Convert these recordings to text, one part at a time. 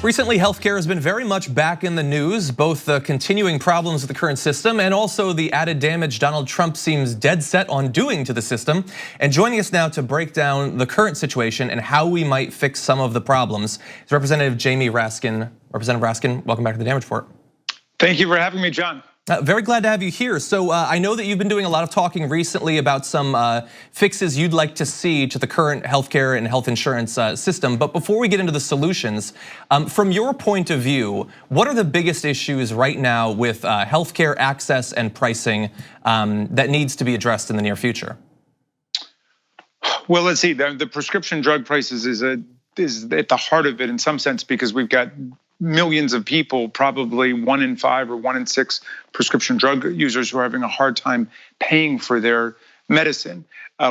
Recently, healthcare has been very much back in the news, both the continuing problems with the current system and also the added damage Donald Trump seems dead set on doing to the system. And joining us now to break down the current situation and how we might fix some of the problems is Representative Jamie Raskin. Representative Raskin, welcome back to the Damage Report. Thank you for having me, John. Very glad to have you here. So I know that you've been doing a lot of talking recently about some fixes you'd like to see to the current healthcare and health insurance system. But before we get into the solutions, from your point of view, what are the biggest issues right now with healthcare access and pricing that needs to be addressed in the near future? Well, let's see. The prescription drug prices is at the heart of it in some sense, because we've got millions of people, probably 1 in 5 or 1 in 6 prescription drug users who are having a hard time paying for their medicine.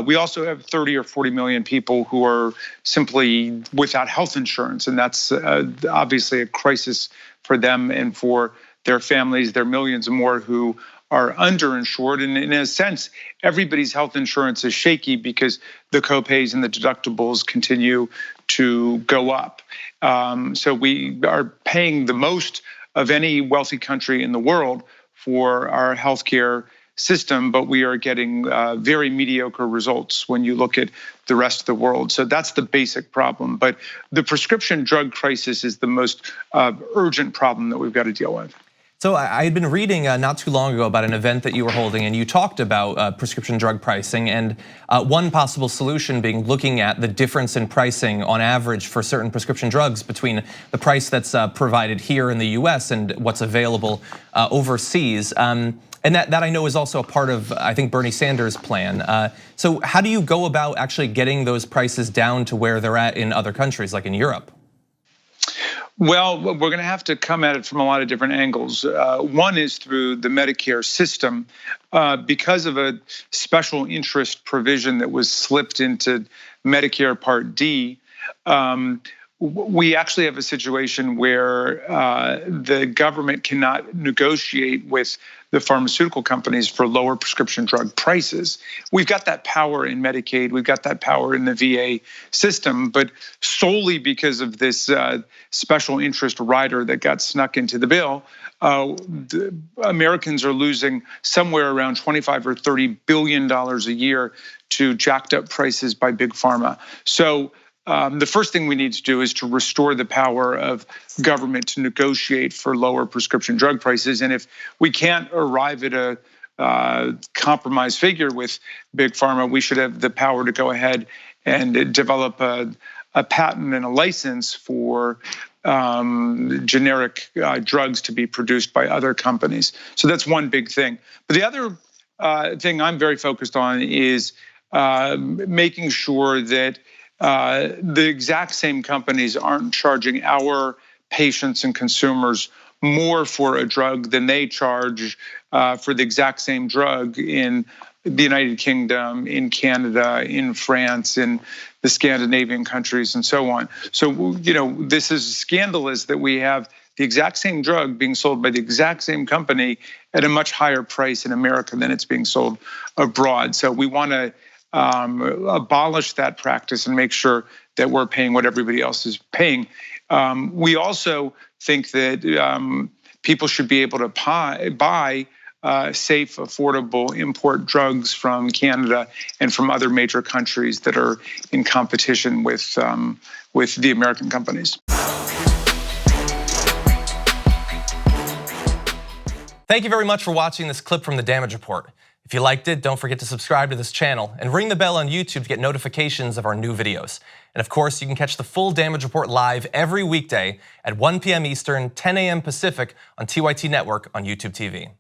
We also have 30 or 40 million people who are simply without health insurance, and that's obviously a crisis for them and for their families. There are millions more who are underinsured, and in a sense, everybody's health insurance is shaky because the copays and the deductibles continue to go up. So we are paying the most of any wealthy country in the world for our healthcare system, but we are getting very mediocre results when you look at the rest of the world. So that's the basic problem. But the prescription drug crisis is the most urgent problem that we've got to deal with. So I had been reading not too long ago about an event that you were holding, and you talked about prescription drug pricing, and one possible solution being looking at the difference in pricing on average for certain prescription drugs between the price that's provided here in the US and what's available overseas. And that I know is also a part of, I think, Bernie Sanders' plan. So how do you go about actually getting those prices down to where they're at in other countries, like in Europe? Well, we're going to have to come at it from a lot of different angles. One is through the Medicare system. Because of a special interest provision that was slipped into Medicare Part D, we actually have a situation where the government cannot negotiate with the pharmaceutical companies for lower prescription drug prices. We've got that power in Medicaid, we've got that power in the VA system, but solely because of this special interest rider that got snuck into the bill, Americans are losing somewhere around $25 or $30 billion a year to jacked up prices by big pharma. So the first thing we need to do is to restore the power of government to negotiate for lower prescription drug prices. And if we can't arrive at a compromise figure with big pharma, we should have the power to go ahead and develop a patent and a license for generic drugs to be produced by other companies. So that's one big thing. But the other thing I'm very focused on is making sure that the exact same companies aren't charging our patients and consumers more for a drug than they charge for the exact same drug in the United Kingdom, in Canada, in France, in the Scandinavian countries, and so on. So, this is scandalous that we have the exact same drug being sold by the exact same company at a much higher price in America than it's being sold abroad. So we want to abolish that practice and make sure that we're paying what everybody else is paying. We also think that people should be able to buy safe, affordable import drugs from Canada and from other major countries that are in competition with the American companies. Thank you very much for watching this clip from the Damage Report. If you liked it, don't forget to subscribe to this channel and ring the bell on YouTube to get notifications of our new videos. And of course, you can catch the full Damage Report live every weekday at 1 p.m. Eastern, 10 a.m. Pacific on TYT Network on YouTube TV.